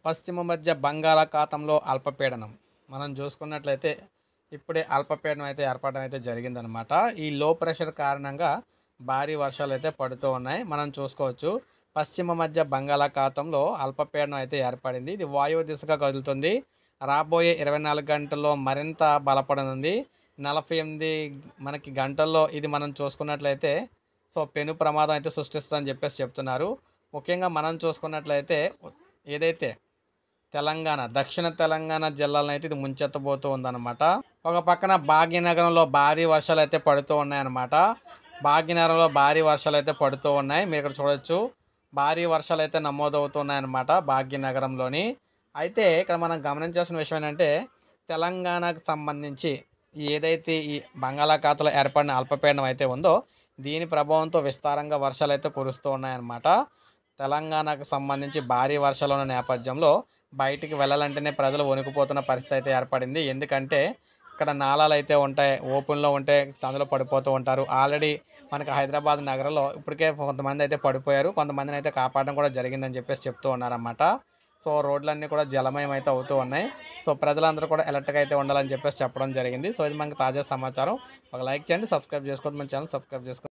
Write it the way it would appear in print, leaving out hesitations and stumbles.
పశ్చిమ మధ్య బంగాళాఖాతంలో అల్పపీడనం మనం చూసుకున్నట్లయితే ఇప్పుడే అల్పపీడనం అయితే ఏర్పడడం అయితే జరిగిందనమాట. ఈ లో ప్రెషర్ కారణంగా భారీ వర్షాలు అయితే పడుతూ ఉన్నాయి. మనం చూసుకోవచ్చు పశ్చిమ మధ్య బంగాళాఖాతంలో అల్పపీడనం అయితే ఏర్పడింది. ఇది వాయువ్య దిశగా కదులుతుంది. రాబోయే 24 గంటల్లో మరింత బలపడనుంది. 48 మనకి గంటల్లో ఇది మనం చూసుకున్నట్లయితే పెను ప్రమాదం అయితే సృష్టిస్తుందని చెప్పేసి చెప్తున్నారు. ముఖ్యంగా మనం చూసుకున్నట్లయితే ఏదైతే దక్షిణ తెలంగాణ జిల్లాలను అయితే ఇది ముంచెత్తబోతూ ఉందన్నమాట. ఒక పక్కన భాగ్యనగరంలో భారీ వర్షాలు అయితే పడుతూ ఉన్నాయన్నమాట. భాగ్యనగరంలో భారీ వర్షాలు అయితే పడుతూ ఉన్నాయి. మీరు ఇక్కడ చూడొచ్చు భారీ వర్షాలు అయితే నమోదవుతున్నాయన్నమాట భాగ్యనగరంలోని. అయితే ఇక్కడ మనం గమనించాల్సిన విషయం ఏంటంటే తెలంగాణకు సంబంధించి ఏదైతే ఈ బంగాళాఖాతంలో ఏర్పడిన అల్పపీడనం అయితే ఉందో దీని ప్రభావంతో విస్తారంగా వర్షాలు అయితే కురుస్తూ ఉన్నాయన్నమాట. తెలంగాణకు సంబంధించి భారీ వర్షాలు ఉన్న నేపథ్యంలో బయటికి వెళ్ళాలంటేనే ప్రజలు వణికిపోతున్న పరిస్థితి అయితే ఏర్పడింది. ఎందుకంటే ఇక్కడ నాలాలు అయితే ఉంటాయి, ఓపెన్లో ఉంటే అందులో పడిపోతూ ఉంటారు. ఆల్రెడీ మనకి హైదరాబాద్ నగరంలో ఇప్పటికే కొంతమంది అయితే పడిపోయారు, కొంతమందిని అయితే కాపాడడం కూడా జరిగిందని చెప్పేసి చెప్తూ ఉన్నారన్నమాట. రోడ్లన్నీ కూడా జలమయం అయితే అవుతూ ఉన్నాయి. ప్రజలందరూ కూడా అలర్ట్గా అయితే ఉండాలని చెప్పేసి చెప్పడం జరిగింది. ఇది మనకి తాజా సమాచారం. ఒక లైక్ చేయండి, సబ్స్క్రైబ్ చేసుకోండి, మన ఛానల్ సబ్స్క్రైబ్ చేసుకోండి.